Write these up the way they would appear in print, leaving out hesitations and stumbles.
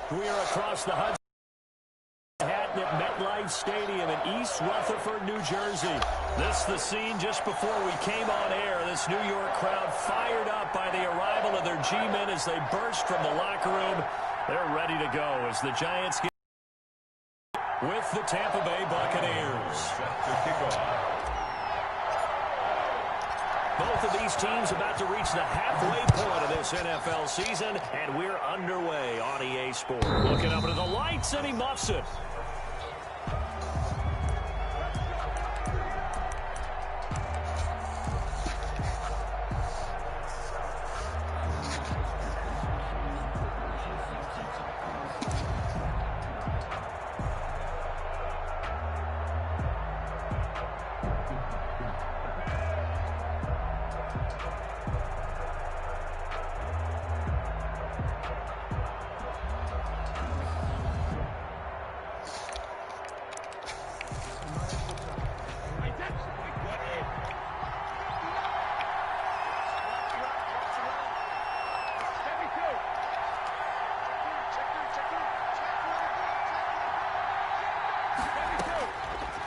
We are across the Hudson at MetLife Stadium in East Rutherford, New Jersey. This is the scene just before we came on air. This New York crowd fired up by the arrival of their G-men as they burst from the locker room. They're ready to go as the Giants get with the Tampa Bay Buccaneers. Both of these teams about to reach the halfway point of this NFL season, and we're underway on EA Sports. Looking up into the lights, and he muffs it.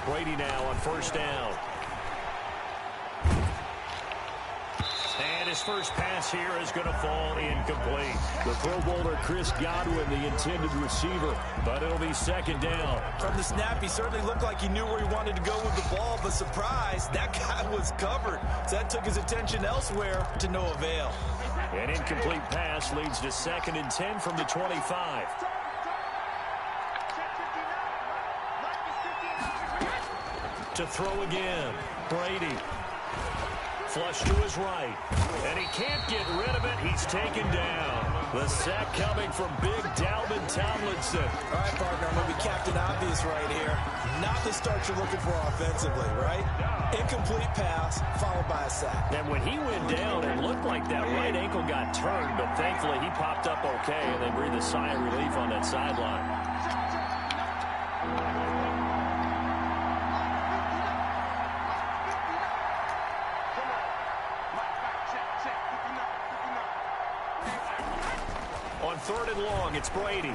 Brady now on first down. And his first pass here is going to fall incomplete. The Pro Bowler Chris Godwin, the intended receiver, but it'll be second down. From the snap, he certainly looked like he knew where he wanted to go with the ball, but surprise, that guy was covered. So that took his attention elsewhere to no avail. An incomplete pass leads to 2nd and 10 from the 25. To throw again, Brady. Flush to his right, and he can't get rid of it. He's taken down. The sack coming from big Dalvin Tomlinson. All right, partner, I'm going to be Captain Obvious right here. Not the start you're looking for offensively, right? Incomplete pass, followed by a sack. And when he went down, it looked like that right ankle got turned, but thankfully he popped up okay, and they breathed a sigh of relief on that sideline. On 3rd and long, it's Brady.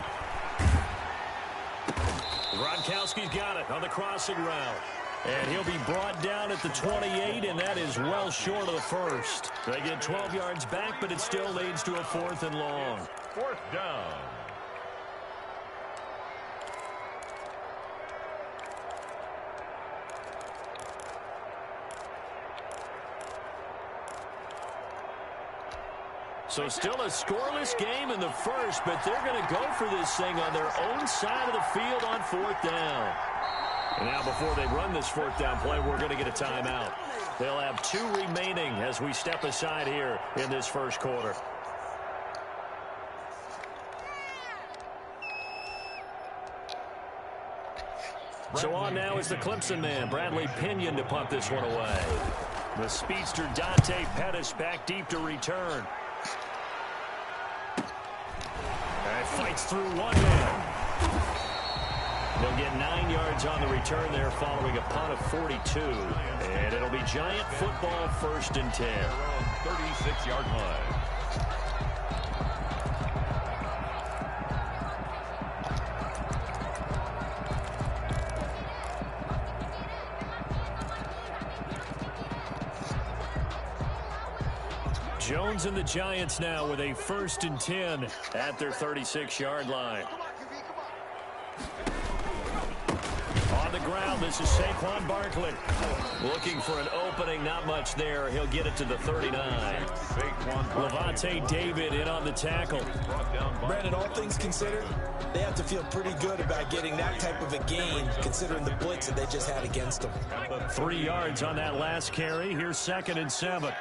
Gronkowski's got it on the crossing route. And he'll be brought down at the 28, and that is well short of the first. They get 12 yards back, but it still leads to a 4th and long. 4th down. So still a scoreless game in the first, but they're going to go for this thing on their own side of the field on 4th down. And now before they run this 4th down play, we're going to get a timeout. They'll have 2 remaining as we step aside here in this first quarter. So on now is the Clemson man, Bradley Pinion, to punt this one away. The speedster Dante Pettis back deep to return. And fights through one man. They'll get 9 yards on the return there following a punt of 42. And it'll be Giant football, 1st and 10. 36-yard line. Jones and the Giants now with a 1st and 10 at their 36-yard line. On the ground, this is Saquon Barkley. Looking for an opening, not much there. He'll get it to the 39. Levante David in on the tackle. Brandon, all things considered, they have to feel pretty good about getting that type of a gain, considering the blitz that they just had against them. 3 yards on that last carry. Here's 2nd and 7.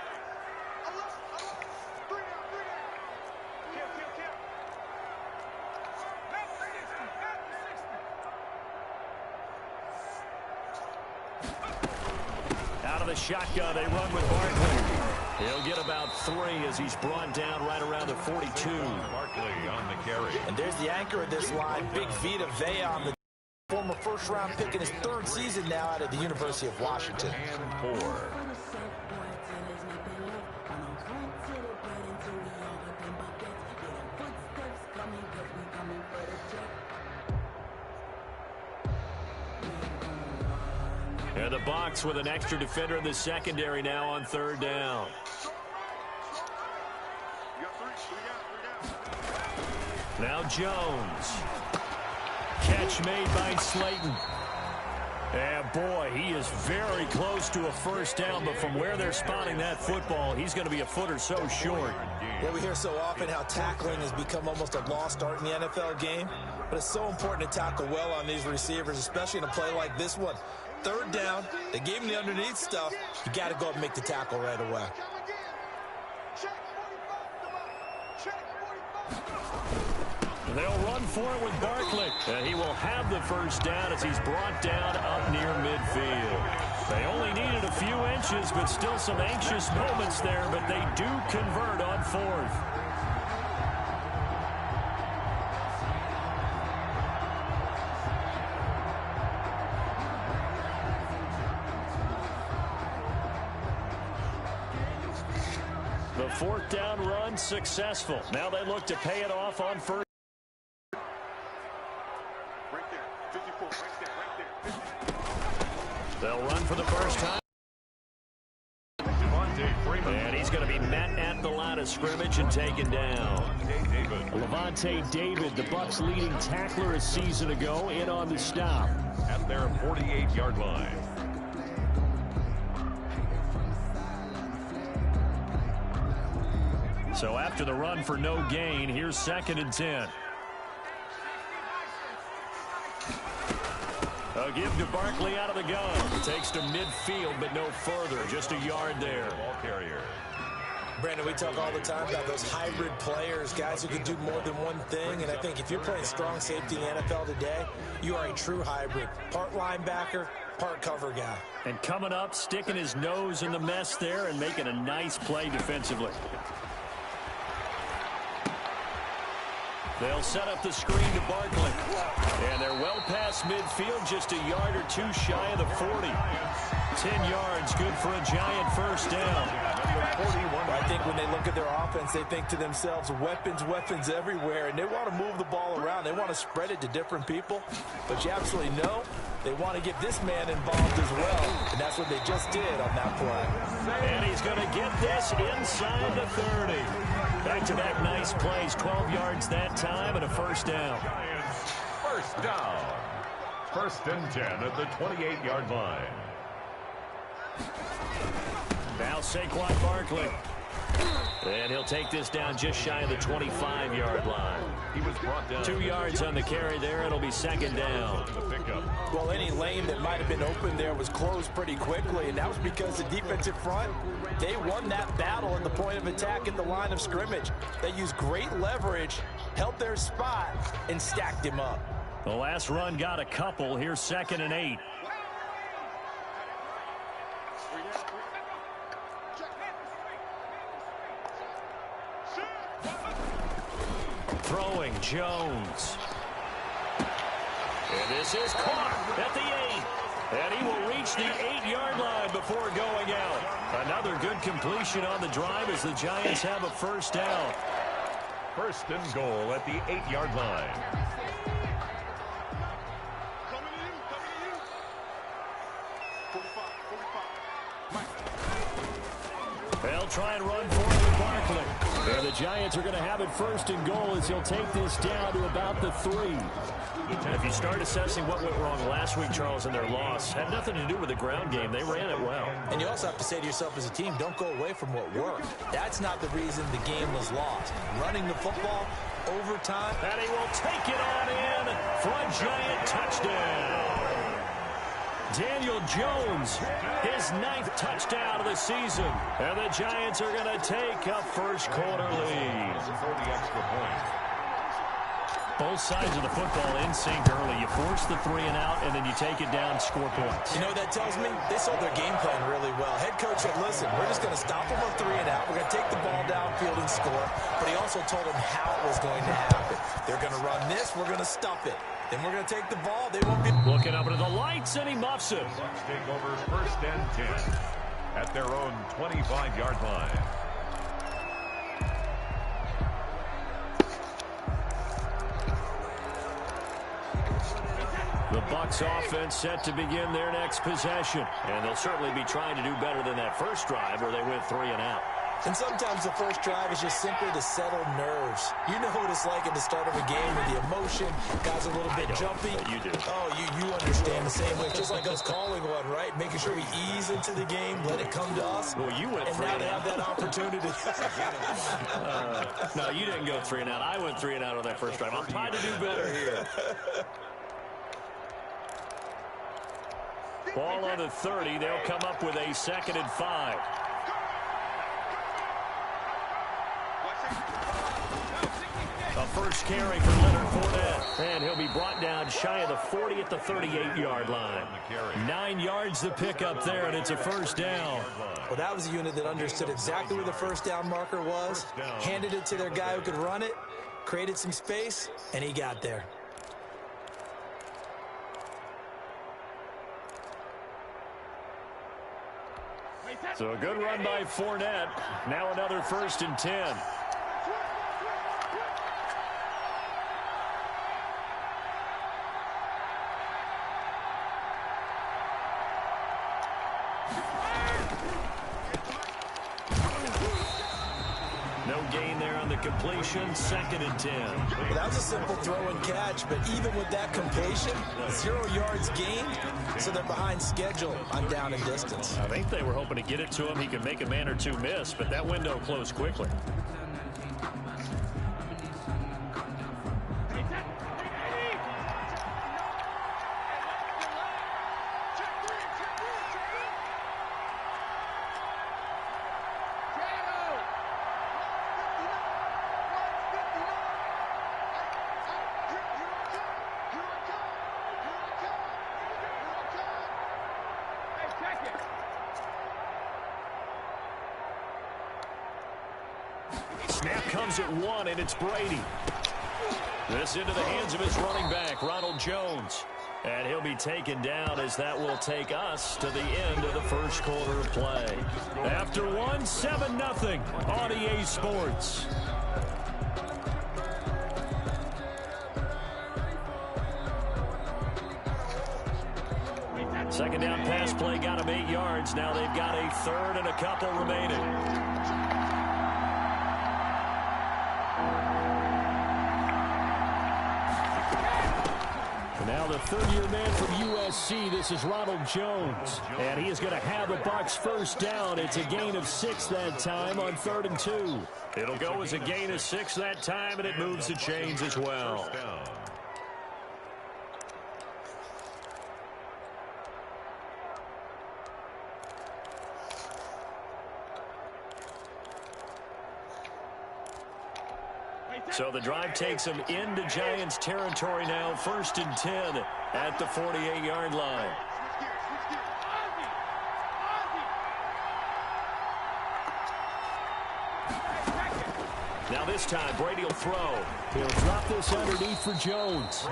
Shotgun, they run with Barkley. He'll get about 3 as he's brought down right around the 42. Barkley on the carry. And there's the anchor of this line, Big Vita Vea, on the former 1st-round pick in his 3rd season now out of the University of Washington. And 4. And the Bucs with an extra defender in the secondary now on third down. Now Jones. Catch made by Slayton. And boy, he is very close to a first down, but from where they're spotting that football, he's going to be a foot or so short. Well, we hear so often how tackling has become almost a lost art in the NFL game, but it's so important to tackle well on these receivers, especially in a play like this one. Third down, they gave him the underneath stuff. You got to go up and make the tackle right away. They'll run for it with Barkley. And he will have the first down as he's brought down up near midfield. They only needed a few inches, but still some anxious moments there, but they do convert on fourth. The fourth down run successful. Now they look to pay it off on first. They'll run for the first time. And he's going to be met at the line of scrimmage and taken down. Levante David, the Bucs' leading tackler a season ago, in on the stop. At their 48-yard line. So after the run for no gain, here's 2nd and 10. A give to Barkley out of the gun. Takes to midfield, but no further. Just a yard there. Ball carrier. Brandon, we talk all the time about those hybrid players, guys who can do more than one thing. And I think if you're playing strong safety in the NFL today, you are a true hybrid. Part linebacker, part cover guy. And coming up, sticking his nose in the mess there and making a nice play defensively. They'll set up the screen to Barkley. And they're well past midfield, just a yard or two shy of the 40. 10 yards, good for a Giant first down. I think when they look at their offense, they think to themselves, weapons everywhere, and they want to move the ball around. They want to spread it to different people. But you absolutely know they want to get this man involved as well, and that's what they just did on that play. And he's going to get this inside the 30. Back-to-back nice plays, 12 yards that time, and a first down. First down. 1st and 10 at the 28-yard line. Now Saquon Barkley. And he'll take this down just shy of the 25-yard line. He was brought down. 2 yards on the carry there. It'll be 2nd down. The pickup. Well, any lane that might have been open there was closed pretty quickly, and that was because the defensive front, they won that battle at the point of attack at the line of scrimmage. They used great leverage, held their spot, and stacked him up. The last run got a couple. Here's 2nd and 8. Throwing Jones. And this is caught at the 8. And he will reach the 8-yard line before going out. Another good completion on the drive as the Giants have a first down. 1st and goal at the 8-yard line. They'll try and run for it with Barkley. And the Giants are going to have it 1st and goal as he'll take this down to about the 3. If you start assessing what went wrong last week, Charles, in their loss, had nothing to do with the ground game. They ran it well. And you also have to say to yourself as a team, don't go away from what worked. That's not the reason the game was lost. Running the football, overtime. And he will take it on in for a Giant touchdown. Daniel Jones, his 9th touchdown of the season. And the Giants are going to take a first quarter lead. For the extra point. Both sides of the football in sync early. You force the 3 and out, and then you take it down, score points. You know what that tells me? They sold their game plan really well. Head coach said, listen, we're just going to stop them on 3 and out. We're going to take the ball downfield and score. But he also told them how it was going to happen. They're going to run this. We're going to stuff it. Then we're going to take the ball. They won't be looking up into the lights, and he muffs it. Bucs take over 1st and 10 at their own 25-yard line. The Bucs offense set to begin their next possession. And they'll certainly be trying to do better than that first drive where they went 3 and out. And sometimes the first drive is just simply to settle nerves. You know what it's like at the start of a game with the emotion. Guys a little bit jumpy. You do. Oh, you understand the same way. It's just like us calling one, right? Making sure we ease into the game, let it come to us. Well, you went and 3 now and they out. have that opportunity. No, you didn't go 3 and out. I went 3 and out on that first drive. I'm trying to do better here. Ball on the 30. They'll come up with a 2nd and 5. A first carry for Leonard Fournette. And he'll be brought down shy of the 40 at the 38-yard line. 9 yards to pick up there, and it's a first down. Well, that was a unit that understood exactly where the first down marker was, handed it to their guy who could run it, created some space, and he got there. So a good run by Fournette. Now another 1st and 10. No gain there on the completion. 2nd and 10. Well, that was a simple throw and catch, but even with that completion, 0 yards gained, so they're behind schedule on down and distance. I think they were hoping to get it to him. He could make a man or two miss, but that window closed quickly. Snap comes at 1, and it's Brady. This into the hands of his running back, Ronald Jones. And he'll be taken down as that will take us to the end of the first quarter of play. After 1, 7-0 on EA Sports. Second down pass play got him 8 yards. Now they've got a 3rd and a couple remaining. Now the 3rd-year man from USC, this is Ronald Jones. And he is going to have the Bucs first down. It's a gain of 6 that time on 3rd and 2. It'll go as a gain of 6 that time, and it moves the chains as well. So the drive takes them into Giants territory now. 1st and 10 at the 48-yard line. Now this time, Brady will throw. He'll drop this underneath for Jones.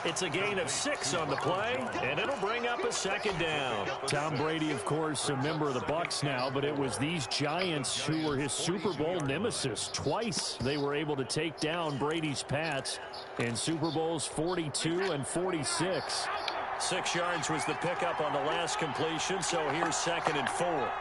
It's a gain of 6 on the play, and it'll bring up a 2nd down. Tom Brady, of course, a member of the Bucs now, but it was these Giants who were his Super Bowl nemesis. Twice they were able to take down Brady's Pats in Super Bowls 42 and 46. 6 yards was the pickup on the last completion, so here's 2nd and 4.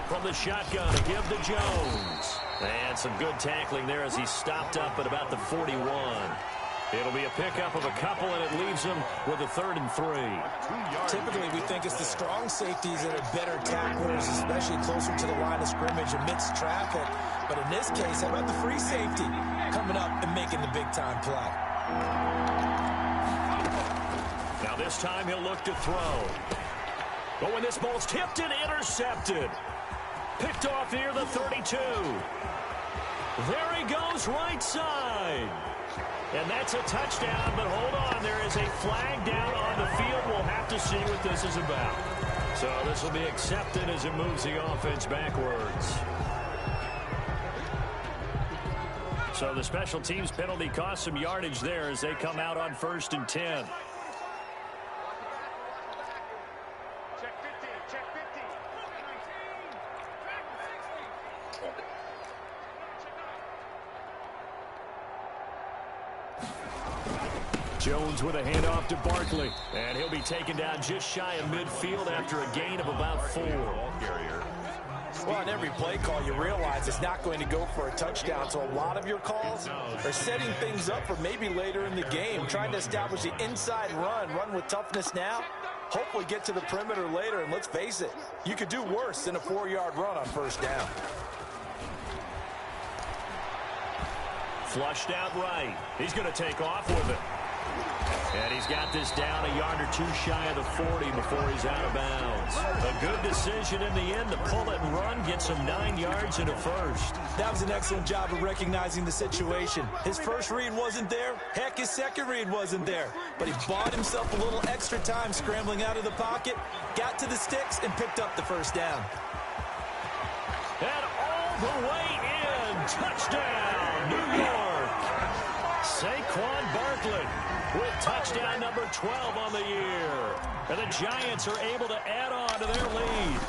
From the shotgun to give to Jones. And some good tackling there as he stopped up at about the 41. It'll be a pickup of a couple, and it leaves him with a 3rd and 3. Typically, we think it's the strong safeties that are better tacklers, especially closer to the line of scrimmage amidst traffic. But in this case, how about the free safety coming up and making the big-time play? Now this time he'll look to throw. But when this ball's tipped and intercepted. Picked off near the 32. There he goes right side. And that's a touchdown, but hold on. There is a flag down on the field. We'll have to see what this is about. So this will be accepted as it moves the offense backwards. So the special teams penalty cost some yardage there as they come out on 1st and 10. Jones with a handoff to Barkley. And he'll be taken down just shy of midfield after a gain of about 4. Well, on every play call, you realize it's not going to go for a touchdown. So a lot of your calls are setting things up for maybe later in the game, trying to establish the inside run with toughness now, hopefully get to the perimeter later. And let's face it, you could do worse than a 4-yard run on first down. Flushed out right. He's going to take off with it. And he's got this down a yard or 2 shy of the 40 before he's out of bounds. A good decision in the end to pull it and run, gets him 9 yards and a first. That was an excellent job of recognizing the situation. His first read wasn't there. Heck, his second read wasn't there. But he bought himself a little extra time scrambling out of the pocket, got to the sticks, and picked up the first down. And all the way in. Touchdown, New York. Saquon Barkley with touchdown number 12 on the year. And the Giants are able to add on to their lead.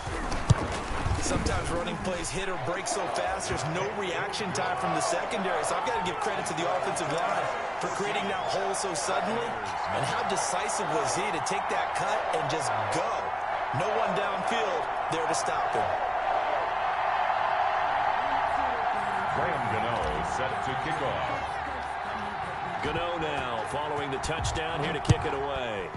Sometimes running plays hit or break so fast, there's no reaction time from the secondary. So I've got to give credit to the offensive line for creating that hole so suddenly. And how decisive was he to take that cut and just go. No one downfield there to stop him. Graham Gano set to kick off. Gano now following the touchdown here to kick it away.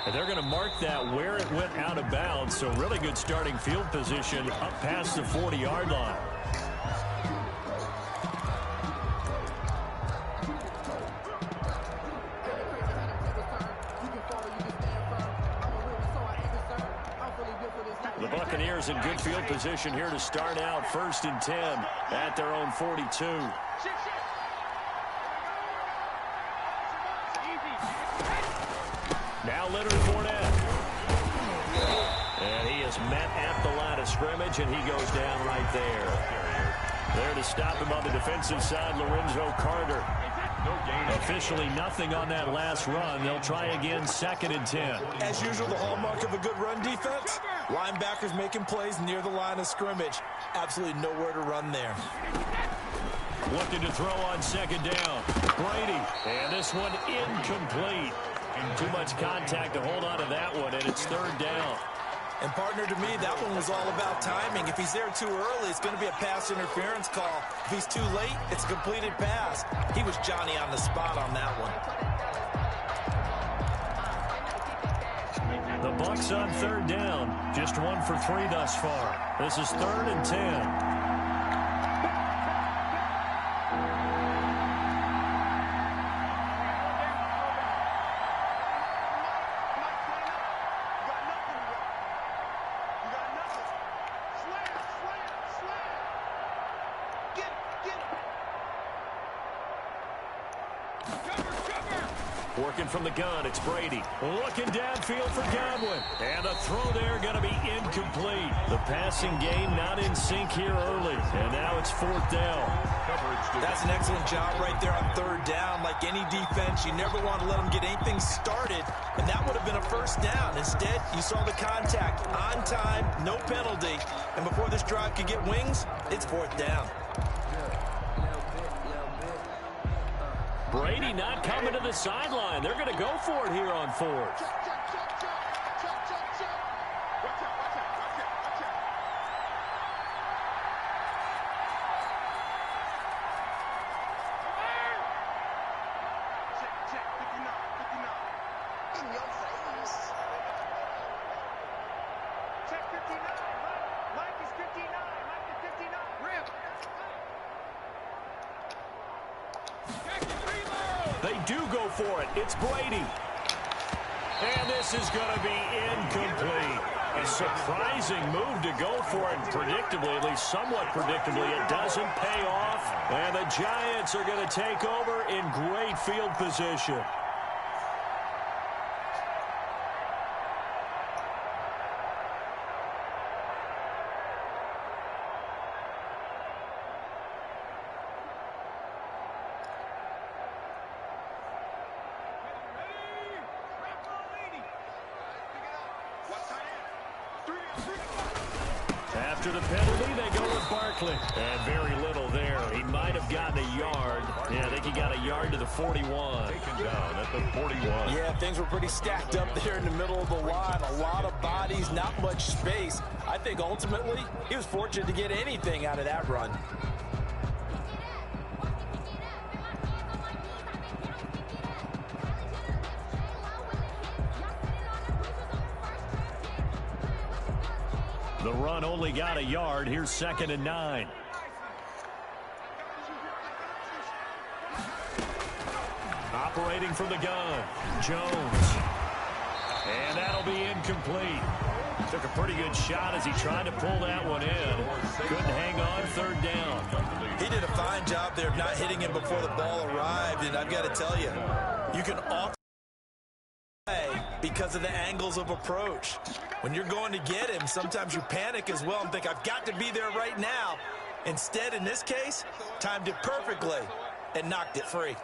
And they're going to mark that where it went out of bounds. So really good starting field position up past the 40-yard line. The Buccaneers in good field position here to start out 1st and 10 at their own 42. Now Leonard Fournette. And he is met at the line of scrimmage, and he goes down right there. There to stop him on the defensive side, Lorenzo Carter. Officially nothing on that last run. They'll try again 2nd and 10. As usual, the hallmark of a good run defense, linebackers making plays near the line of scrimmage. Absolutely nowhere to run there. Looking to throw on 2nd down. Brady. And this one incomplete. Too much contact to hold on to that one, and it's 3rd down. And partner, to me, that one was all about timing. If he's there too early, it's going to be a pass interference call. If he's too late, it's a completed pass. He was Johnny on the spot on that one. The Bucs on 3rd down. Just 1 for 3 thus far. This is 3rd and 10. Working from the gun, it's Brady. Looking downfield for Godwin. And the throw there going to be incomplete. The passing game not in sync here early. And now it's 4th down. That's an excellent job right there on 3rd down. Like any defense, you never want to let them get anything started. And that would have been a 1st down. Instead, you saw the contact on time, no penalty. And before this drive could get wings, it's 4th down. Brady not coming to the sideline. They're going to go for it here on 4th. They do go for it. It's Brady. And this is going to be incomplete. A surprising move to go for it. Predictably, at least somewhat predictably, it doesn't pay off. And the Giants are going to take over in great field position. After the penalty, they go with Barkley. And very little there. He might have gotten a yard. Yeah, I think he got a yard to the 41. Taken down at the 41. Yeah, things were pretty stacked up there in the middle of the line. A lot of bodies, not much space. I think ultimately he was fortunate to get anything out of that run. The run only got a yard. Here's 2nd and 9. Operating from the gun, Jones. And that'll be incomplete. Took a pretty good shot as he tried to pull that one in. Couldn't hang on, 3rd down. He did a fine job there of not hitting him before the ball arrived, and I've got to tell you, you can often play because of the angles of approach. When you're going to get him, sometimes you panic as well and think, I've got to be there right now. Instead, in this case, timed it perfectly and knocked it free.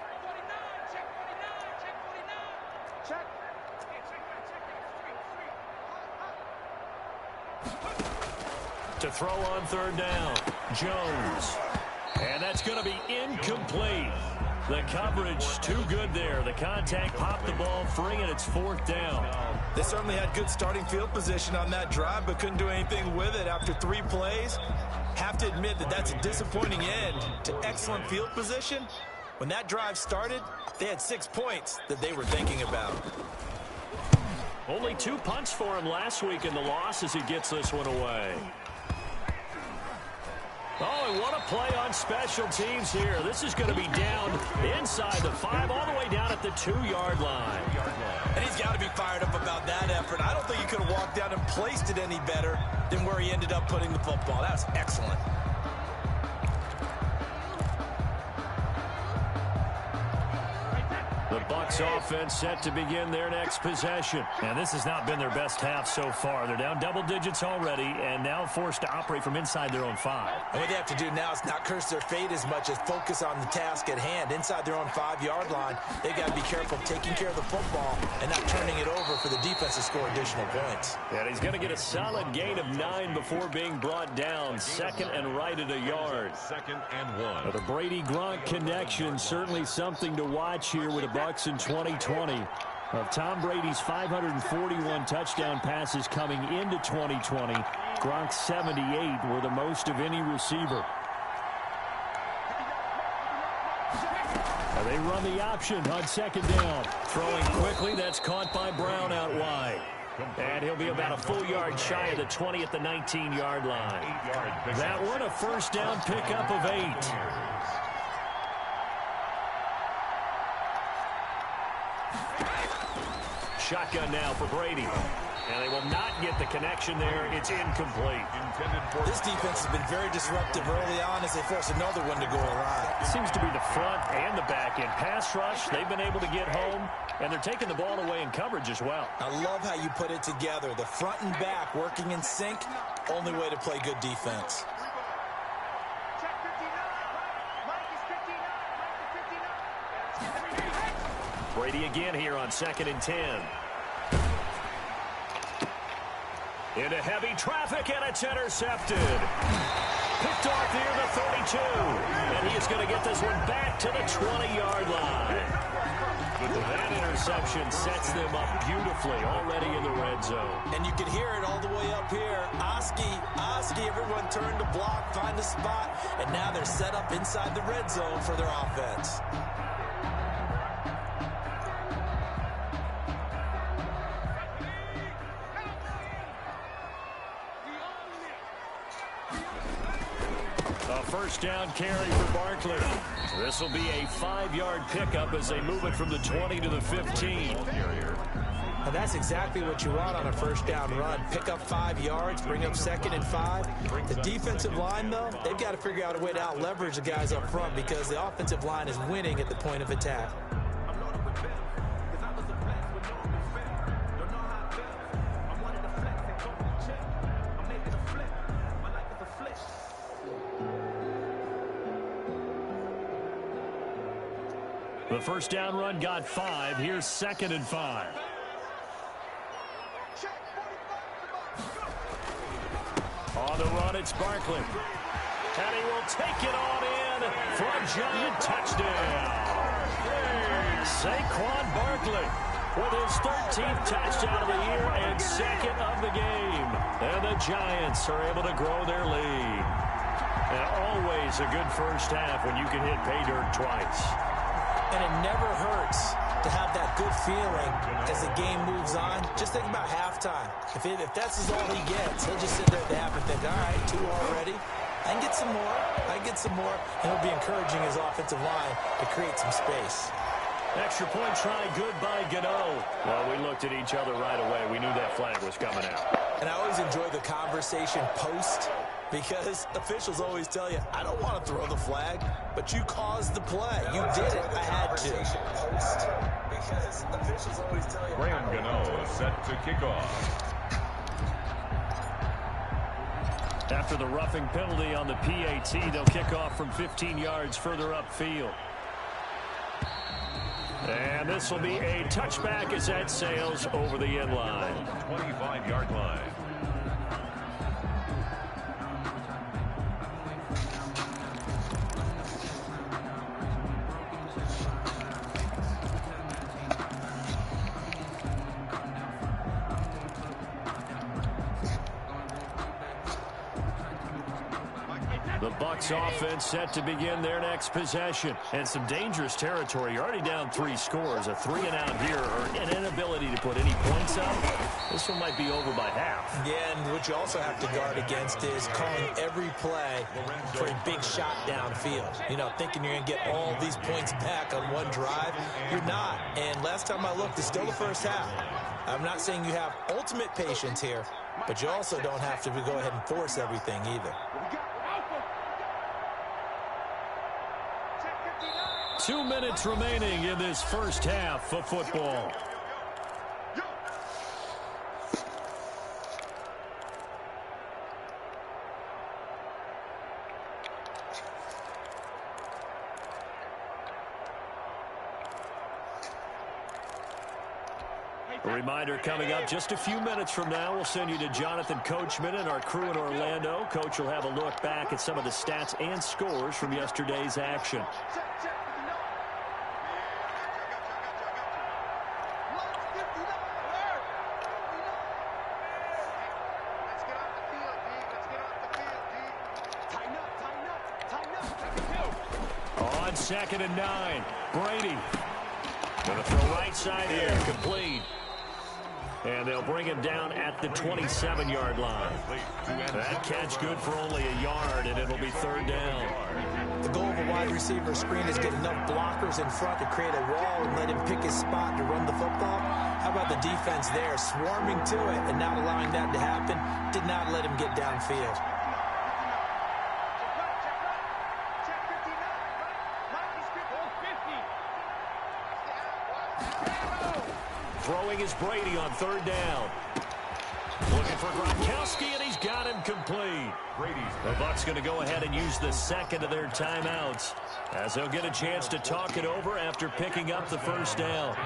To throw on 3rd down, Jones. And that's going to be incomplete. The coverage too good there. The contact popped the ball free, and it's 4th down. They certainly had good starting field position on that drive, but couldn't do anything with it after 3 plays. Have to admit that that's a disappointing end to excellent field position. When that drive started, they had 6 points that they were thinking about. Only 2 punts for him last week in the loss as he gets this one away. Oh, and what a play on special teams here. This is going to be down inside the 5, all the way down at the 2-yard line. And he's got to be fired up about that effort. I don't think he could have walked down and placed it any better than where he ended up putting the football. That was excellent. The Bucs offense set to begin their next possession. And this has not been their best half so far. They're down double digits already and now forced to operate from inside their own 5. And what they have to do now is not curse their fate as much as focus on the task at hand. Inside their own 5-yard line, they've got to be careful taking care of the football and not turning it over for the defense to score additional points. And he's going to get a solid gain of 9 before being brought down. 2nd and right at a yard. 2nd and 1. The Brady-Gronk connection, certainly something to watch here with the Bucs in 2020. Of Tom Brady's 541 touchdown passes coming into 2020, Gronk's 78 were the most of any receiver. They run the option on 2nd down. Throwing quickly, that's caught by Brown out wide. And he'll be about a full yard shy of the 20 at the 19-yard line. That one a 1st down pickup of 8. Shotgun now for Brady. And they will not get the connection there. It's incomplete. This defense has been very disruptive early on as they force another one to go awry. It seems to be the front and the back end. Pass rush, they've been able to get home, and they're taking the ball away in coverage as well. I love how you put it together. The front and back working in sync, only way to play good defense. Brady again here on 2nd and 10. Into heavy traffic, and it's intercepted. Picked off near the 32. And he is going to get this one back to the 20-yard line. That interception sets them up beautifully already in the red zone. And you can hear it all the way up here. Oski, everyone turned to block, find a spot, and now they're set up inside the red zone for their offense. A 1st down carry for Barkley. This will be a 5-yard pickup as they move it from the 20 to the 15. And that's exactly what you want on a 1st down run. Pick up 5 yards, bring up 2nd and 5. The defensive line, though, they've got to figure out a way to out-leverage the guys up front because the offensive line is winning at the point of attack. The 1st down run got 5. Here's 2nd and 5. On the run, it's Barkley. And he will take it on in for a Giant touchdown. Saquon Barkley with his 13th touchdown of the year and second of the game. And the Giants are able to grow their lead. And always a good first half when you can hit pay dirt twice. And it never hurts to have that good feeling as the game moves on. Just think about halftime. If that's all he gets, he'll just sit there at the half and think, all right, 2 already. I can get some more. I can get some more. And he'll be encouraging his offensive line to create some space. Extra point try, good by Gano. Well, we looked at each other right away. We knew that flag was coming out. And I always enjoy the conversation post, because officials always tell you, I don't want to throw the flag, but you caused the play. You did it. I had to. Because officials always tell you, Graham Gano set to kick off. After the roughing penalty on the PAT, they'll kick off from 15 yards further upfield. And this will be a touchback as that sails over the end line. 25-yard line. The Bucs offense set to begin their next possession. And some dangerous territory. You're already down 3 scores. A 3-and-out here, or an inability to put any points up. This one might be over by half. Yeah, and what you also have to guard against is calling every play for a big shot downfield. You know, thinking you're going to get all these points back on one drive. You're not. And last time I looked, it's still the first half. I'm not saying you have ultimate patience here, but you also don't have to go ahead and force everything either. 2 minutes remaining in this first half of football. A reminder coming up just a few minutes from now. We'll send you to Jonathan Coachman and our crew in Orlando. Coach will have a look back at some of the stats and scores from yesterday's action. On 2nd and 9, Brady. Gonna throw right side here, complete. And they'll bring him down at the 27-yard line. That catch good for only a yard, and it'll be 3rd down. The goal of a wide receiver screen is get enough blockers in front to create a wall and let him pick his spot to run the football. How about the defense there, swarming to it and not allowing that to happen? Did not let him get downfield. Throwing is Brady on 3rd down. Looking for Gronkowski, and he's got him complete. The Bucs going to go ahead and use the 2nd of their timeouts, as they'll get a chance to talk it over after picking up the 1st down.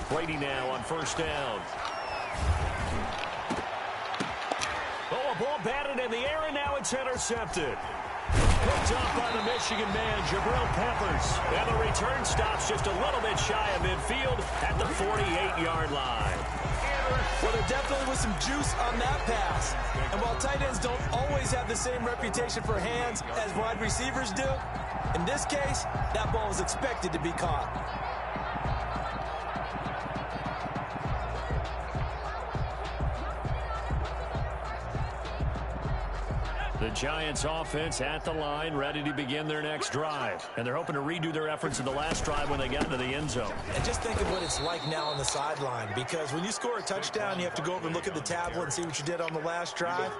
Brady now on 1st down. Oh, a ball batted in the air, and now it's intercepted. Picked up by the Michigan man, Jabril Peppers. And the return stops just a little bit shy of midfield at the 48-yard line. Well, there definitely was some juice on that pass. And while tight ends don't always have the same reputation for hands as wide receivers do, in this case, that ball was expected to be caught. The Giants offense at the line, ready to begin their next drive. And they're hoping to redo their efforts in the last drive when they got into the end zone. And just think of what it's like now on the sideline, because when you score a touchdown, you have to go over and look at the tablet and see what you did on the last drive.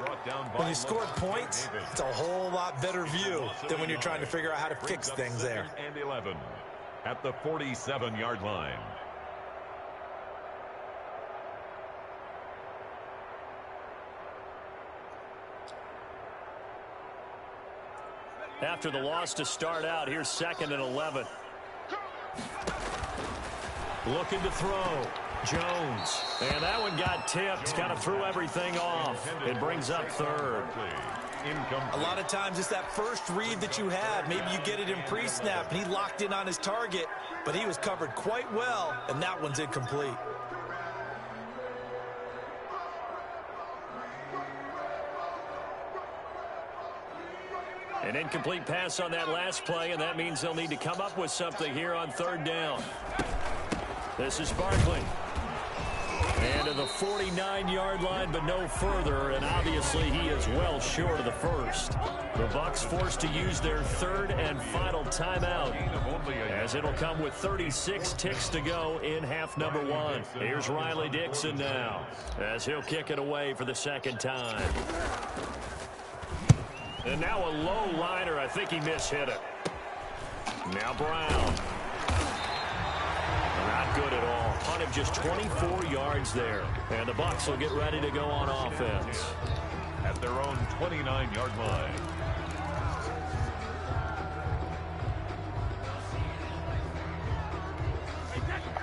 When you score points, it's a whole lot better view than when you're trying to figure out how to fix things there. And 11 at the 47-yard line. after the loss to start out. Here's 2nd and 11. Looking to throw. Jones. And that one got tipped. Kind of threw everything off. It brings up 3rd. A lot of times it's that first read that you have. Maybe you get it in pre-snap, and he locked in on his target, but he was covered quite well, and that one's incomplete. An incomplete pass on that last play, and that means they'll need to come up with something here on 3rd down. This is Barkley. And to the 49-yard line, but no further, and obviously he is well short of the first. The Bucs forced to use their 3rd and final timeout, as it'll come with 36 ticks to go in half number 1. Here's Riley Dixon now, as he'll kick it away for the 2nd time. And now a low liner. I think he mishit it. Now Brown. Not good at all. Punt of just 24 yards there. And the Bucs will get ready to go on offense. At their own 29-yard line.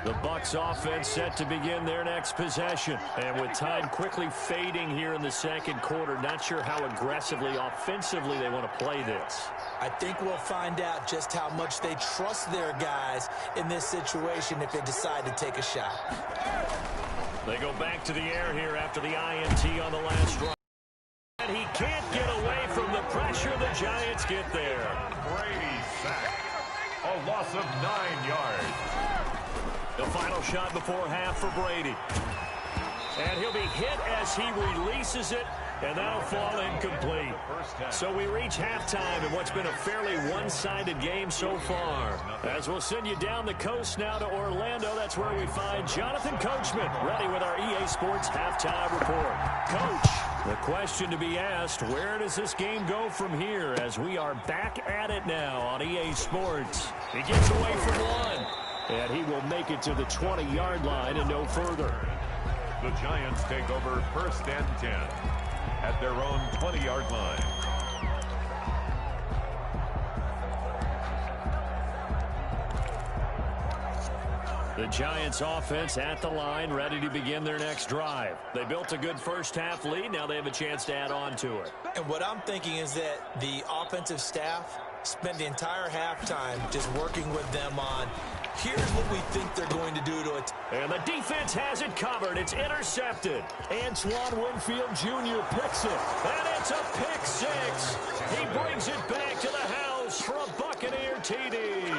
The Bucs offense set to begin their next possession. And with time quickly fading here in the 2nd quarter, not sure how aggressively, offensively they want to play this. I think we'll find out just how much they trust their guys in this situation if they decide to take a shot. They go back to the air here after the INT on the last drive. And he can't get away from the pressure. The Giants get there. Brady sacked. A loss of 9 yards. The final shot before half for Brady. And he'll be hit as he releases it, and that'll fall incomplete. So we reach halftime in what's been a fairly one-sided game so far. As we'll send you down the coast now to Orlando, that's where we find Jonathan Coachman, ready with our EA Sports Halftime Report. Coach, the question to be asked, where does this game go from here as we are back at it now on EA Sports? He gets away from one. And he will make it to the 20-yard line and no further. The Giants take over 1st and 10 at their own 20-yard line. The Giants offense at the line, ready to begin their next drive. They built a good first-half lead. Now they have a chance to add on to it. And what I'm thinking is that the offensive staff spend the entire halftime just working with them on, here's what we think they're going to do to it. And the defense has it covered. It's intercepted. Antoine Winfield Jr. picks it. And it's a pick 6. He brings it back to the house for a Buccaneer TD.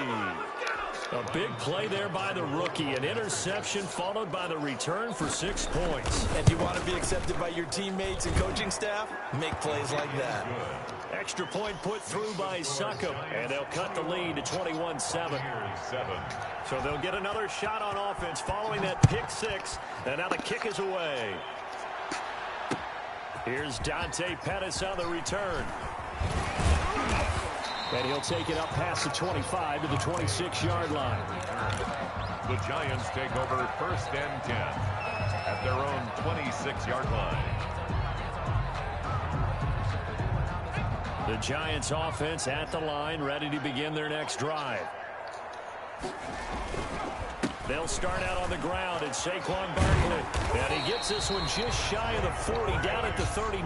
A big play there by the rookie. An interception followed by the return for 6 points. And you want to be accepted by your teammates and coaching staff? Make plays like that. Extra point put through by Succop. And they'll cut the lead to 21-7. So they'll get another shot on offense following that pick 6. And now the kick is away. Here's Dante Pettis on the return. And he'll take it up past the 25 to the 26-yard line. The Giants take over 1st and 10 at their own 26-yard line. The Giants offense at the line, ready to begin their next drive. They'll start out on the ground. It's Saquon Barkley. And he gets this one just shy of the 40, down at the 39.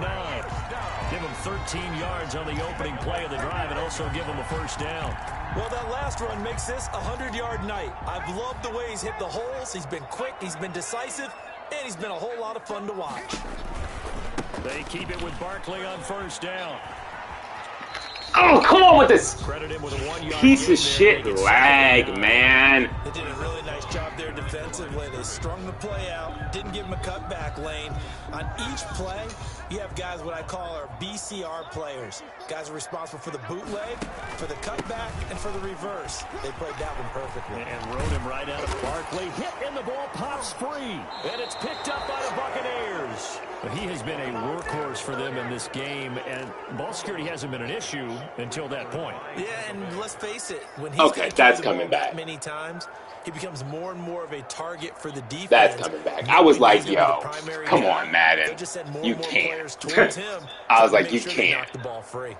Give him 13 yards on the opening play of the drive and also give him a first down. Well, that last run makes this a 100-yard night. I've loved the way he's hit the holes. He's been quick, he's been decisive, and he's been a whole lot of fun to watch. They keep it with Barkley on first down. Oh, come on with this Credit him with a 1-yard piece of shit lag, man. They did a really nice job there defensively. They strung the play out, didn't give him a cutback lane. On each play, you have guys what I call our BCR players. Guys are responsible for the bootleg, for the cutback, and for the reverse. They played that one perfectly. And rode him right out of Barkley. Hit and the ball pops free. And it's picked up by the Buccaneers. He has been a workhorse for them in this game, and ball security hasn't been an issue until that point. Yeah, and let's face it, when he's that's coming back. Many times, he becomes more and more of a target for the defense. That's coming back. I was like, yo, come on, Madden. You can't. I was like, you can't. The ball free.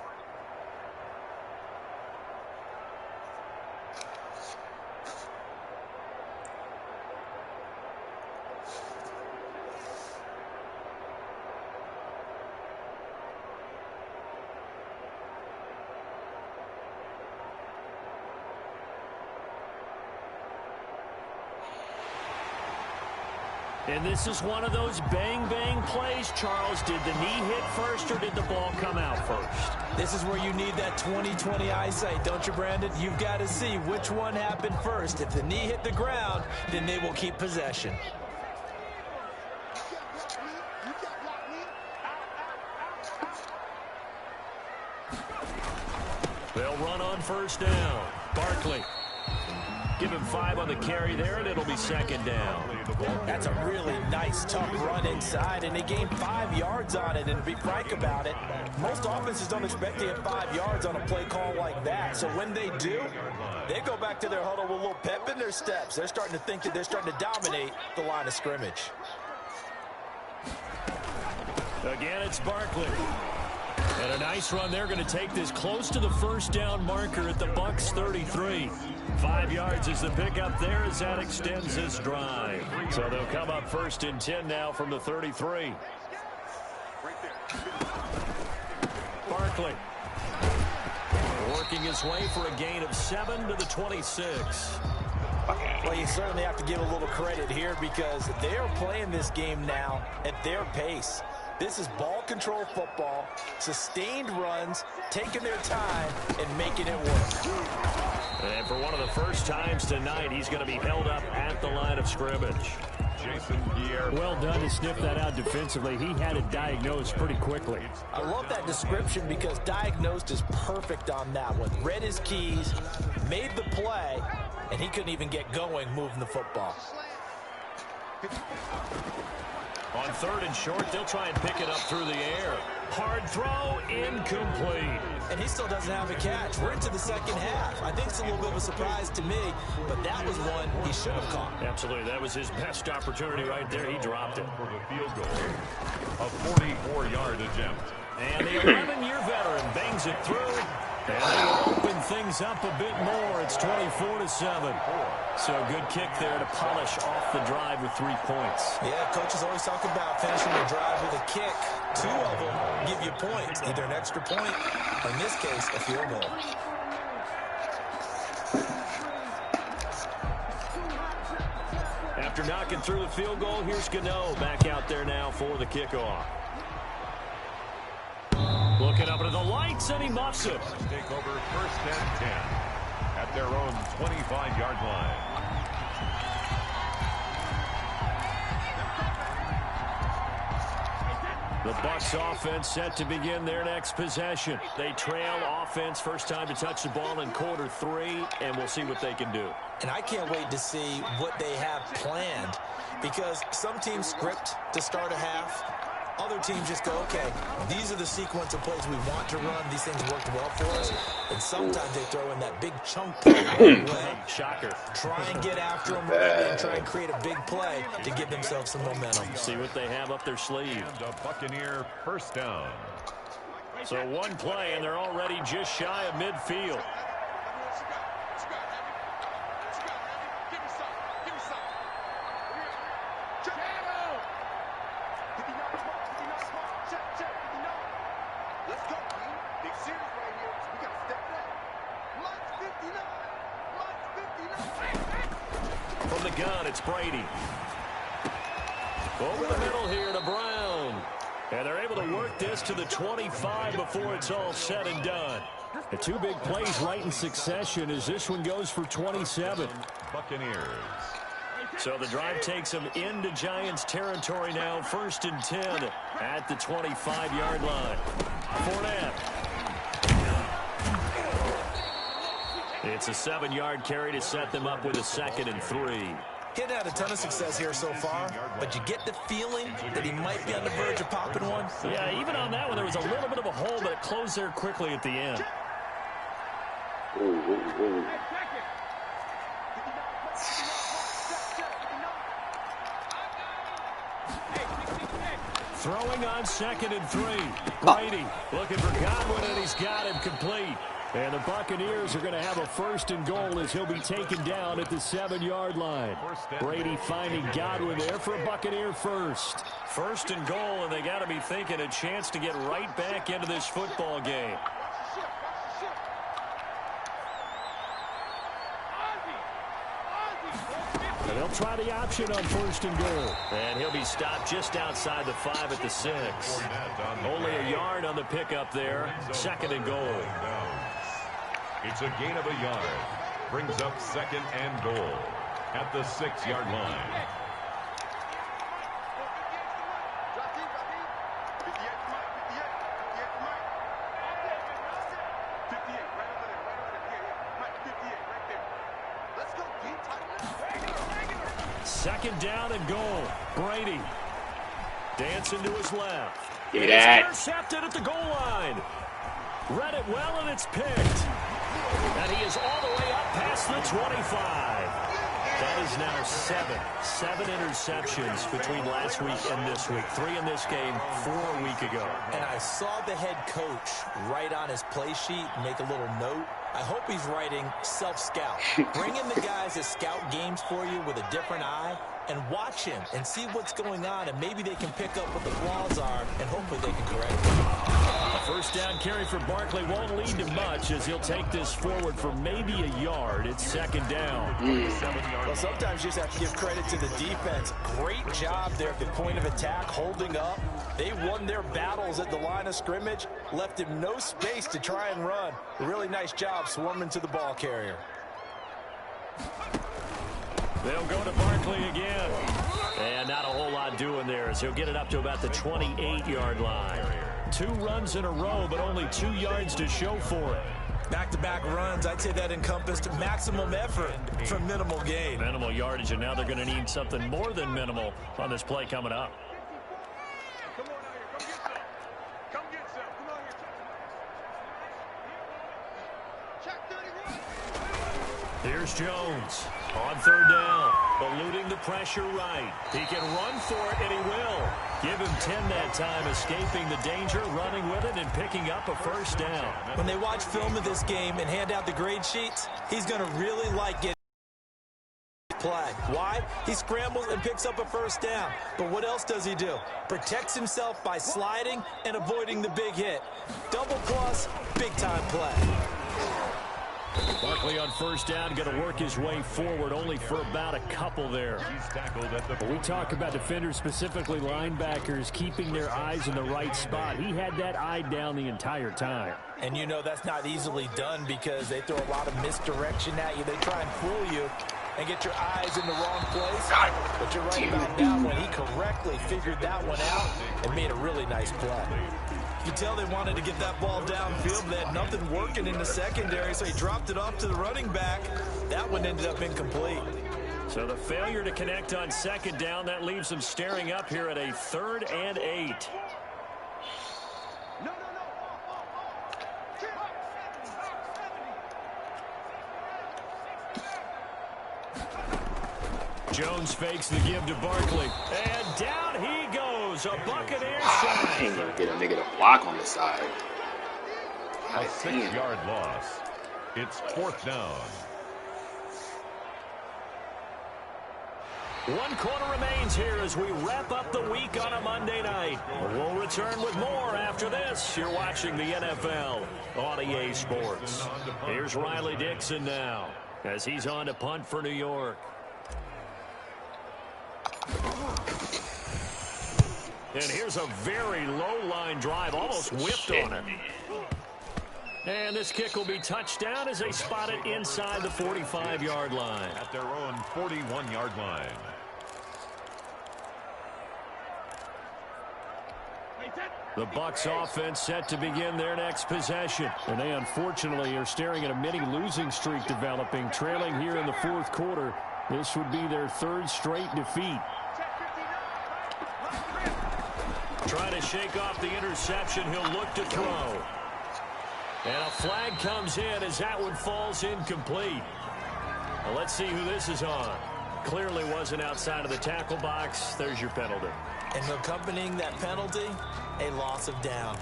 And this is one of those bang-bang plays, Charles. Did the knee hit first or did the ball come out first? This is where you need that 20/20 eyesight, don't you, Brandon? You've got to see which one happened first. If the knee hit the ground, then they will keep possession. They'll run on first down. Barkley. Give him 5 on the carry there, and it'll be second down. That's a really nice, tough run inside, and they gained 5 yards on it. And to be frank about it, most offenses don't expect to get 5 yards on a play call like that. So when they do, they go back to their huddle with a little pep in their steps. They're starting to think that they're starting to dominate the line of scrimmage. Again, it's Barkley. And a nice run. They're going to take this close to the first down marker at the Bucs 33. 5 yards is the pickup there as that extends this drive. So they'll come up first and 10 now from the 33. Barkley working his way for a gain of 7 to the 26. Well, you certainly have to give a little credit here because they are playing this game now at their pace. This is ball control football, sustained runs, taking their time, and making it work. And for one of the first times tonight, he's going to be held up at the line of scrimmage. Well done to sniff that out defensively. He had it diagnosed pretty quickly. I love that description because diagnosed is perfect on that one. Read his keys, made the play, and he couldn't even get going moving the football. On 3rd and short, they'll try and pick it up through the air. Hard throw, incomplete. And he still doesn't have a catch. We're into the second half. I think it's a little bit of a surprise to me, but that was one he should have caught. Absolutely. That was his best opportunity right there. He dropped it. For the field goal, a 44-yard attempt. And the 11-year veteran bangs it through. And they open things up a bit more. It's 24-7. So a good kick there to polish off the drive with 3 points. Yeah, coaches always talk about finishing the drive with a kick. 2 of them give you points, either an extra point, or in this case, a field goal. After knocking through the field goal, here's Gano back out there now for the kickoff. Looking up into the lights, and he muffs it. Take over 1st and 10 at their own 25-yard line. The Bucs offense set to begin their next possession. They trail offense, first time to touch the ball in quarter 3, and we'll see what they can do. And I can't wait to see what they have planned because some teams script to start a half. Other teams just go, okay, these are the sequence of plays we want to run. These things worked well for us. And sometimes they throw in that big chunk play. Shocker. Try and get after them and try and create a big play to give themselves some momentum. See what they have up their sleeve. And a Buccaneer first down. So one play, and they're already just shy of midfield. From the gun, it's Brady. Over the middle here to Brown. And they're able to work this to the 25 before it's all said and done. The 2 big plays right in succession as this one goes for 27. Buccaneers. So the drive takes them into Giants territory now, 1st and 10 at the 25-yard line. Fournette. It's a 7-yard carry to set them up with a 2nd and 3. He had a ton of success here so far, but you get the feeling that he might be on the verge of popping one. Yeah, even on that one, there was a little bit of a hole, but it closed there quickly at the end. Throwing on 2nd and 3. Brady looking for Godwin, and he's got him complete. And the Buccaneers are going to have a 1st and goal as he'll be taken down at the 7-yard line. Brady finding Godwin there for a Buccaneer first. 1st and goal, and they got to be thinking a chance to get right back into this football game. And they'll try the option on 1st and goal. And he'll be stopped just outside the 5 at the 6. Only a yard on the pickup there. 2nd and goal. It's a gain of a yard. Brings up 2nd and goal at the 6-yard line. Second down and goal. Brady dancing to his left. Give me that. Intercepted at the goal line. Read it well, and it's picked. And he is all the way up past the 25. That is now 7 interceptions between last week and this week. 3 in this game, 4 a week ago. And I saw the head coach write on his play sheet, make a little note. I hope he's writing self-scout. Bring in the guys that scout games for you with a different eye and watch him and see what's going on, and maybe they can pick up what the flaws are, and hopefully they can correct them. A first down carry for Barkley won't lead to much as he'll take this forward for maybe a yard. It's 2nd down. Well, sometimes you just have to give credit to the defense. Great job there at the point of attack, holding up. They won their battles at the line of scrimmage, left him no space to try and run. A really nice job swarming to the ball carrier. They'll go to Barkley again. And not a whole lot doing there as he'll get it up to about the 28-yard line. 2 runs in a row, but only 2 yards to show for it. Back-to-back runs, I'd say that encompassed maximum effort for minimal gain. Minimal yardage, and now they're going to need something more than minimal on this play coming up. Here's Jones on 3rd down, eluding the pressure right. He can run for it, and he will. Give him 10 that time, escaping the danger, running with it, and picking up a first down. When they watch film of this game and hand out the grade sheets, he's going to really like getting play. Why? He scrambles and picks up a first down. But what else does he do? Protects himself by sliding and avoiding the big hit. Double plus, big-time play. Barkley on 1st down, going to work his way forward only for about a couple there. We talk about defenders, specifically linebackers, keeping their eyes in the right spot. He had that eye down the entire time. And you know that's not easily done because they throw a lot of misdirection at you. They try and fool you and get your eyes in the wrong place. But you're right about that one. He correctly figured that one out and made a really nice play. You tell they wanted to get that ball downfield, but they had nothing working in the secondary, so he dropped it off to the running back. That one ended up incomplete. So the failure to connect on 2nd down, that leaves them staring up here at a 3rd and 8. Jones fakes the give to Barkley, and down he goes. A Buccaneers shot. I ain't gonna get a nigga to block on the side. A 6-yard loss. It's 4th down. 1 quarter remains here as we wrap up the week on a Monday night. We'll return with more after this. You're watching the NFL on EA Sports. Here's Riley Dixon now as he's on to punt for New York. And here's a very low-line drive, almost whipped on it. And this kick will be touchdown as they spot it inside the 45-yard line. At their own 41-yard line. The Bucs offense set to begin their next possession. And they unfortunately are staring at a mini losing streak developing, trailing here in the 4th quarter. This would be their 3rd straight defeat. Trying to shake off the interception, he'll look to throw. And a flag comes in as that one falls incomplete. Well, let's see who this is on. Clearly wasn't outside of the tackle box. There's your penalty. And accompanying that penalty, a loss of down.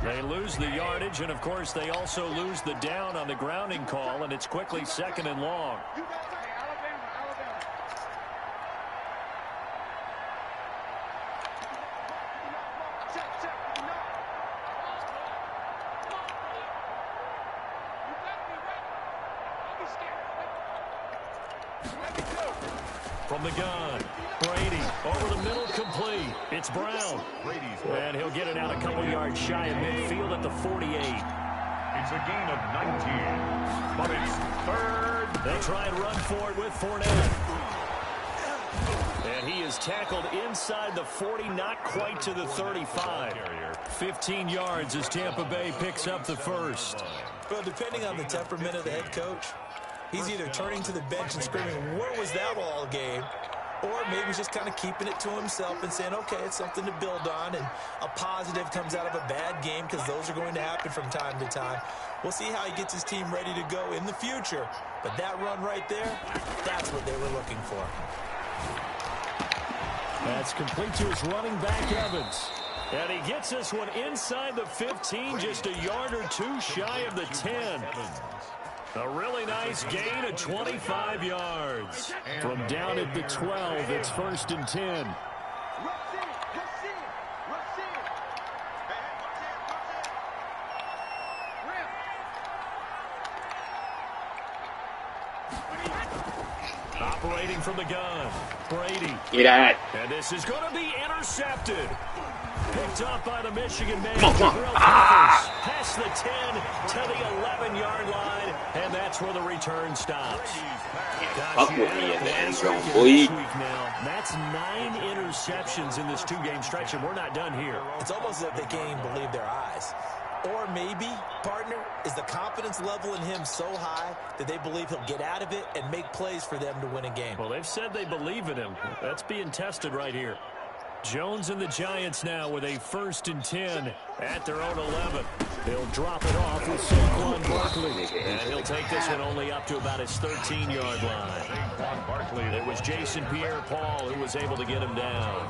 They lose the yardage, and of course they also lose the down on the grounding call, and it's quickly 2nd and long. From the gun, Brady over the middle, complete. It's Brown. And he'll get it out a couple yards shy of midfield at the 48. It's a gain of 19, but it's third. They try and run for it with Fournette. And he is tackled inside the 40, not quite to the 35. 15 yards as Tampa Bay picks up the first. Well, depending on the temperament of the head coach, he's either turning to the bench and screaming, "Where was that all game?" Or maybe he's just kind of keeping it to himself and saying, okay, it's something to build on, and a positive comes out of a bad game, because those are going to happen from time to time. We'll see how he gets his team ready to go in the future. But that run right there, that's what they were looking for. That's complete to his running back, Evans. And he gets this one inside the 15, just a yard or two shy of the 10. A really nice gain of 25 yards. From down at the 12, it's 1st and 10. Operating from the gun, Brady. Get at. And this is going to be intercepted. Picked up by the Michigan man. Past the 10 to the 11-yard line, and that's where the return stops. Up with me in the end zone, boy. That's 9 interceptions in this 2-game stretch, and we're not done here. It's almost as if they can't even believe their eyes. Or maybe, partner, is the confidence level in him so high that they believe he'll get out of it and make plays for them to win a game. Well, they've said they believe in him. That's being tested right here. Jones and the Giants now with a 1st and 10 at their own 11. They'll drop it off with Saquon Barkley. And he'll take this one only up to about his 13-yard line. It was Jason Pierre-Paul who was able to get him down.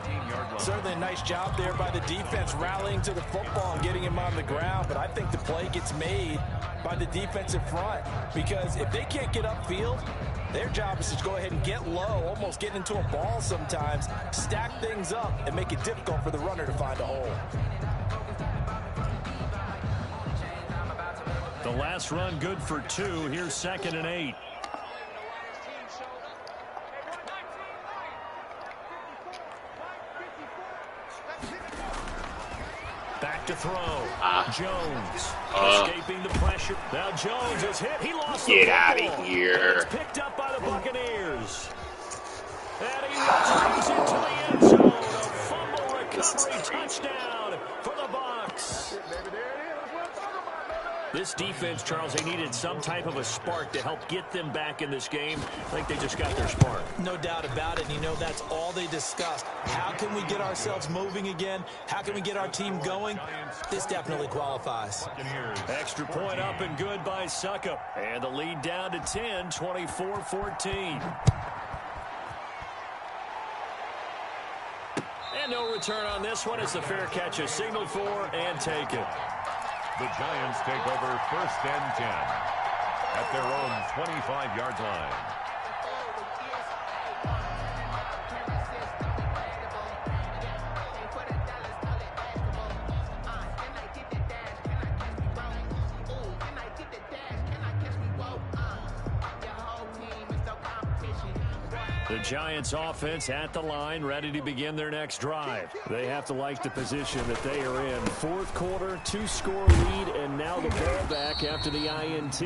Certainly a nice job there by the defense rallying to the football and getting him on the ground. But I think the play gets made by the defensive front, because if they can't get upfield, their job is to go ahead and get low, almost get into a ball sometimes, stack things up, and make it difficult for the runner to find a hole. The last run good for 2. Here's 2nd and 8. Back to throw. Jones escaping the pressure. Now Jones is hit. He lost the football. Get out of here. It's picked up by the Buccaneers. And he returns into the end zone. A fumble recovery touchdown for the Bucs. This defense, Charles, they needed some type of a spark to help get them back in this game. I think they just got their spark. No doubt about it. And you know, that's all they discussed. How can we get ourselves moving again? How can we get our team going? This definitely qualifies. Extra point up and good by Suckup. And the lead down to 10, 24-14. And no return on this one as the fair catch is signaled for and taken. The Giants take over 1st and 10 at their own 25-yard line. The Giants offense at the line, ready to begin their next drive. They have to like the position that they are in. 4th quarter, 2-score lead, and now the ball back after the INT.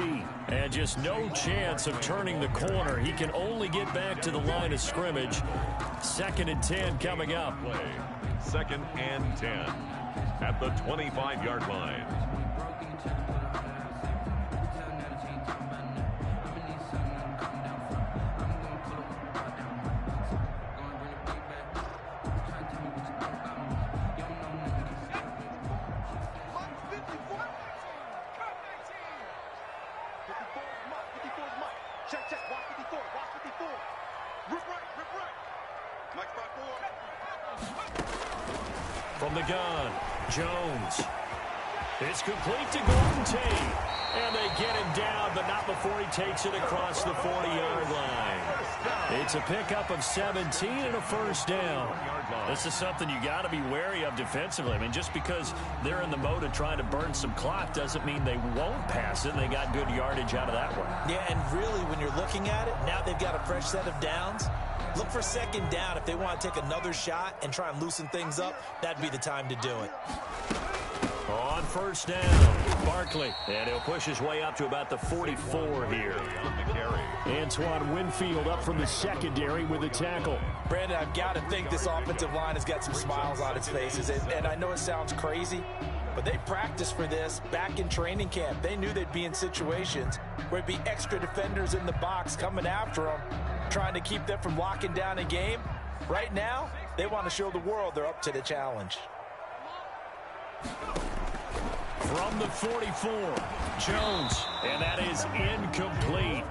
And just no chance of turning the corner. He can only get back to the line of scrimmage. 2nd and 10 coming up. 2nd and 10 at the 25-yard line. From the gun, Jones. It's complete to Golden Tate. And they get him down, but not before he takes it across the 40-yard line. It's a pickup of 17 and a 1st down. This is something you got to be wary of defensively. I mean, just because they're in the mode of trying to burn some clock doesn't mean they won't pass it. And they got good yardage out of that one. Yeah, and really, when you're looking at it, now they've got a fresh set of downs. Look for second down. If they want to take another shot and try and loosen things up, that'd be the time to do it. On first down, Barkley. And he'll push his way up to about the 44 here. Antoine Winfield up from the secondary with the tackle. Brandon, I've got to think this offensive line has got some smiles on its faces. And I know it sounds crazy, but they practiced for this back in training camp. They knew they'd be in situations where it'd be extra defenders in the box coming after them, trying to keep them from locking down a game. Right now, they want to show the world they're up to the challenge. From the 44, Jones, and that is incomplete.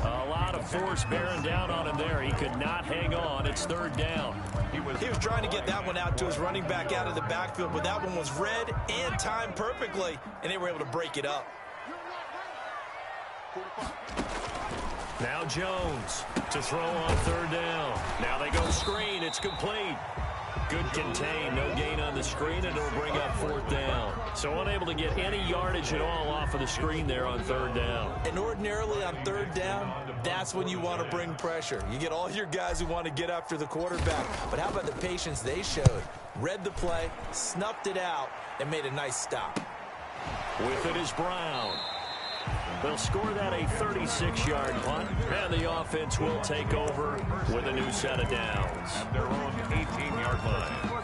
A lot of force bearing down on him there. He could not hang on. It's third down. He was trying to get that one out to his running back out of the backfield, but that one was read and timed perfectly, and they were able to break it up. Now Jones to throw on third down. Now they go screen. It's complete. Good contain. No gain on the screen, and it'll bring up fourth down. So unable to get any yardage at all off of the screen there on third down. And ordinarily on third down, that's when you want to bring pressure. You get all your guys who want to get after the quarterback. But how about the patience they showed? Read the play, snuffed it out, and made a nice stop. With it is Brown. They'll score that a 36-yard punt, and the offense will take over with a new set of downs. At their own 18-yard line.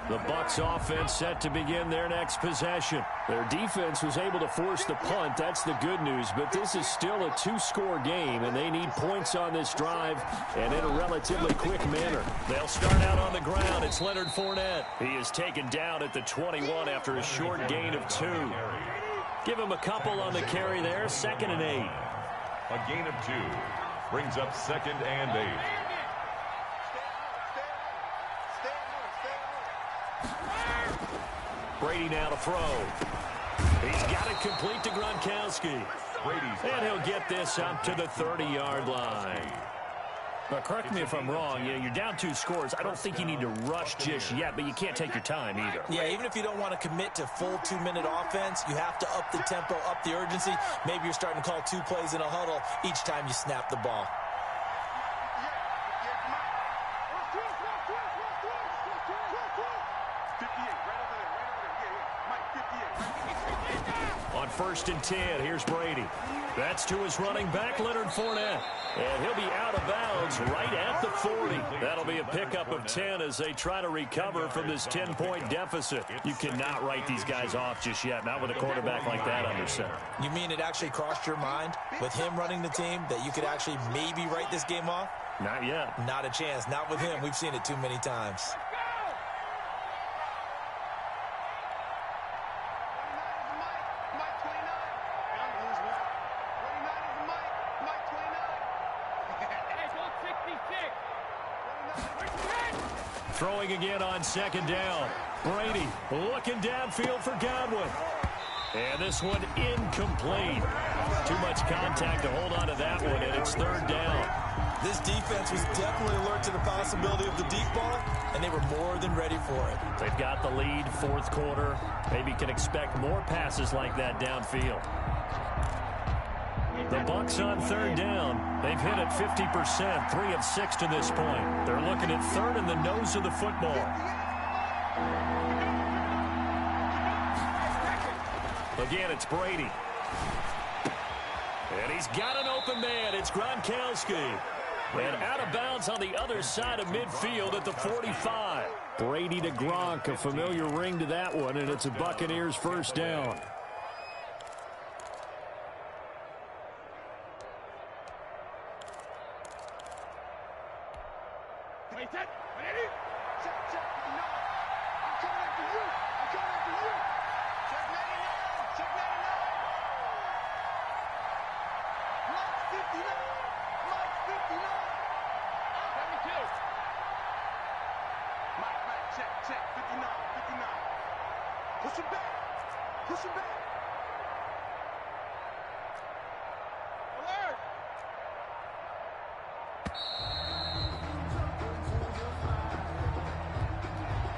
The Bucs offense set to begin their next possession. Their defense was able to force the punt. That's the good news, but this is still a two-score game, and they need points on this drive and in a relatively quick manner. They'll start out on the ground. It's Leonard Fournette. He is taken down at the 21 after a short gain of 2. Give him a couple on the carry there. 2nd and 8. A gain of 2 brings up 2nd and 8. Brady now to throw. He's got it complete to Gronkowski. And he'll get this up to the 30-yard line. But correct me if I'm wrong. You're down 2 scores. I don't think you need to rush just yet, but you can't take your time either. Yeah, even if you don't want to commit to full 2-minute offense, you have to up the tempo, up the urgency. Maybe you're starting to call 2 plays in a huddle each time you snap the ball. On 1st and 10, here's Brady. That's to his running back, Leonard Fournette. And he'll be out of bounds right at the 40. That'll be a pickup of 10 as they try to recover from this 10-point deficit. You cannot write these guys off just yet, not with a quarterback like that under center. You mean it actually crossed your mind with him running the team that you could actually maybe write this game off? Not yet. Not a chance. Not with him. We've seen it too many times. Throwing again on 2nd down. Brady looking downfield for Godwin. And this one incomplete. Too much contact to hold on to that one, and it's 3rd down. This defense was definitely alert to the possibility of the deep ball, and they were more than ready for it. They've got the lead, 4th quarter. Maybe can expect more passes like that downfield. The Bucs on 3rd down. They've hit it 50%, 3 of 6 to this point. They're looking at 3rd in the nose of the football. Again, it's Brady. And he's got an open man. It's Gronkowski. And out of bounds on the other side of midfield at the 45. Brady to Gronk, a familiar ring to that one, and it's a Buccaneers 1st down.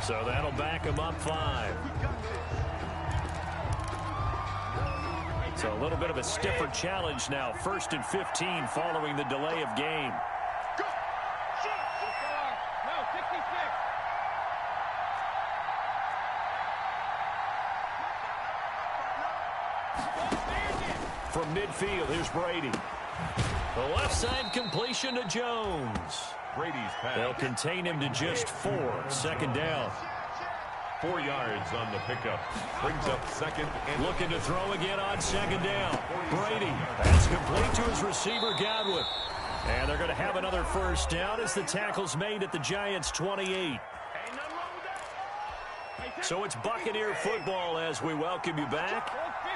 So that'll back him up 5. So a little bit of a stiffer challenge now. 1st and 15 following the delay of game. From midfield, here's Brady. The left side completion to Jones. Brady's pass. They'll contain him to just 4. 2nd down. 4 yards on the pickup. Brings up 2nd and looking to throw again on 2nd down. Brady. That's complete to his receiver, Godwin. And they're going to have another 1st down as the tackle's made at the Giants' 28. So it's Buccaneer football as we welcome you back.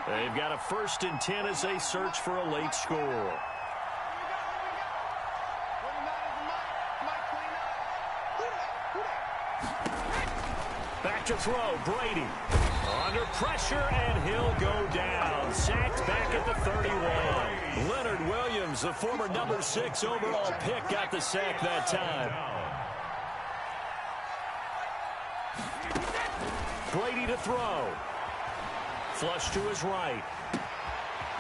They've got a 1st and 10 as they search for a late score. Back to throw, Brady. Under pressure, and he'll go down. Sacked back at the 31. Leonard Williams, the former number 6 overall pick, got the sack that time. Brady to throw. Flush to his right.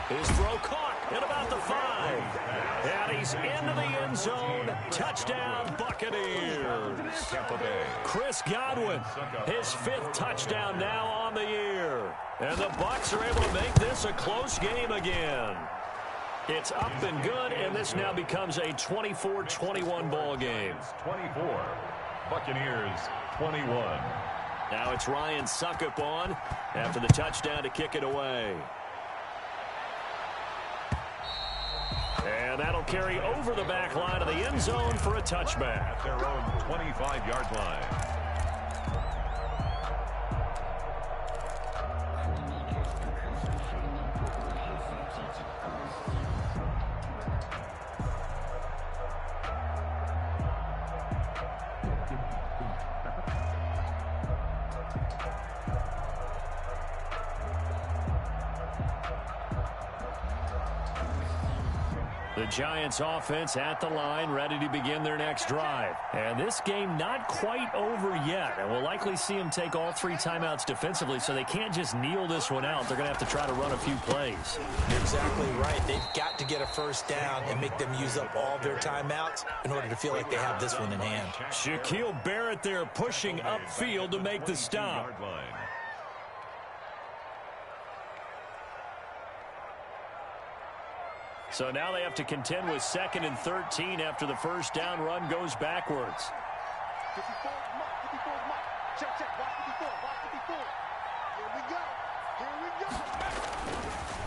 His throw caught at about the 5. And he's into the end zone. Touchdown, Buccaneers. Chris Godwin, his 5th touchdown now on the year. And the Bucs are able to make this a close game again. It's up and good, and this now becomes a 24-21 ball game. 24. Buccaneers 21. Now it's Ryan Suckup on after the touchdown to kick it away. And that'll carry over the back line of the end zone for a touchback. At their own 25-yard line. The Giants offense at the line, ready to begin their next drive. And this game not quite over yet. And we'll likely see them take all 3 timeouts defensively, so they can't just kneel this one out. They're going to have to try to run a few plays. You're exactly right. They've got to get a 1st down and make them use up all their timeouts in order to feel like they have this one in hand. Shaquille Barrett there pushing upfield to make the stop. So now they have to contend with 2nd and 13 after the 1st down run goes backwards.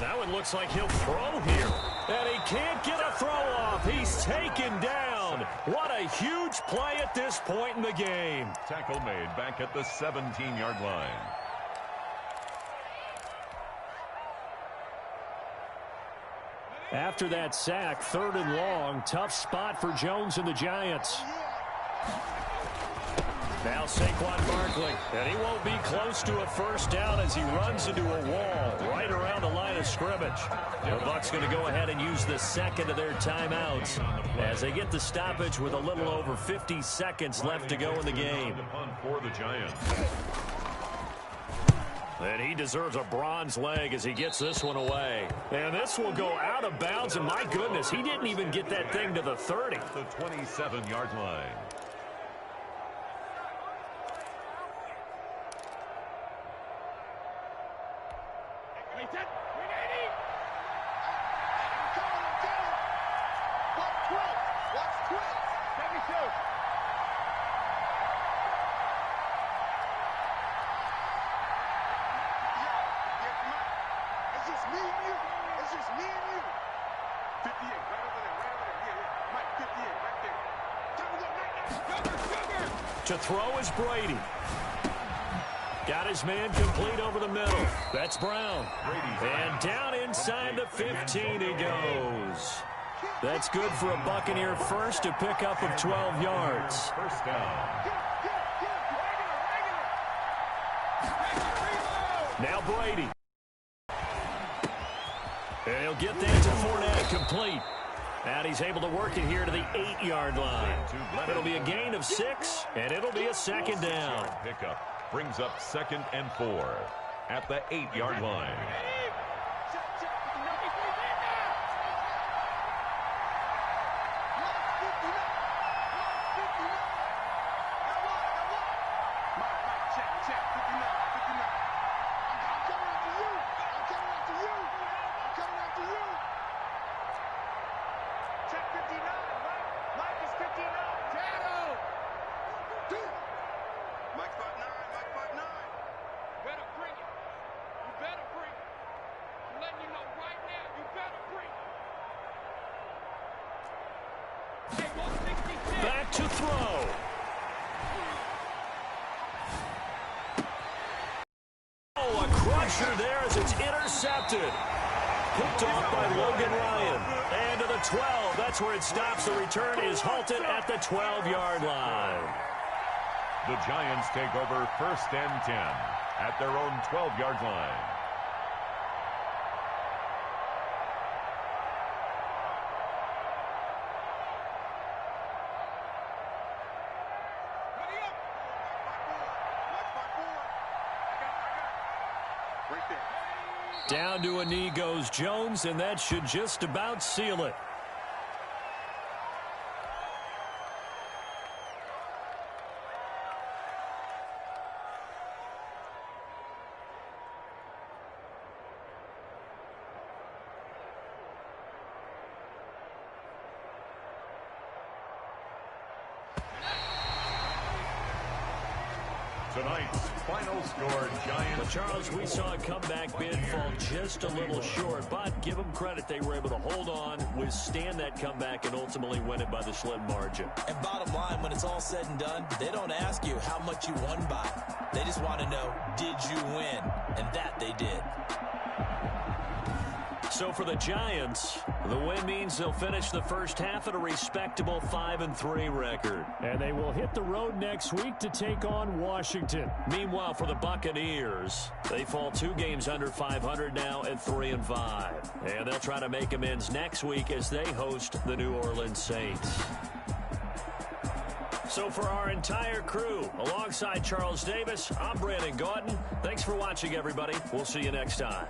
Now it looks like he'll throw here. And he can't get a throw off. He's taken down. What a huge play at this point in the game. Tackle made back at the 17-yard line. After that sack, 3rd and long, tough spot for Jones and the Giants. Now Saquon Barkley, and he won't be close to a 1st down as he runs into a wall right around the line of scrimmage. The Bucs going to go ahead and use the 2nd of their timeouts as they get the stoppage with a little over 50 seconds left to go in the game. For the Giants. And he deserves a bronze leg as he gets this one away. And this will go out of bounds, and my goodness, he didn't even get that thing to the 30. The 27-yard line. To throw is Brady. Got his man complete over the middle. That's Brown. And down inside the 15 he goes. That's good for a Buccaneer 1st, to pick up of 12 yards. 1st down. Now Brady. And he'll get that to Fournette, complete. And he's able to work it here to the 8-yard line. It'll be a gain of 6, and it'll be a 2nd down. Pickup brings up 2nd and 4 at the 8-yard line. Back to throw. Oh, a crusher there as it's intercepted. Picked off by Logan Ryan. And to the 12. That's where it stops. The return is halted at the 12-yard line. The Giants take over 1st and 10 at their own 12-yard line. Down to a knee goes Jones, and that should just about seal it. Tonight's final score, Giants. Well, Charles, we saw a comeback bid fall just a little short, but give them credit. They were able to hold on, withstand that comeback, and ultimately win it by the slim margin. And bottom line, when it's all said and done, they don't ask you how much you won by. They just want to know, did you win? And that they did. So for the Giants, the win means they'll finish the first half at a respectable 5-3 record. And they will hit the road next week to take on Washington. Meanwhile, for the Buccaneers, they fall 2 games under 500 now at 3-5. And they'll try to make amends next week as they host the New Orleans Saints. So for our entire crew, alongside Charles Davis, I'm Brandon Gaudin. Thanks for watching, everybody. We'll see you next time.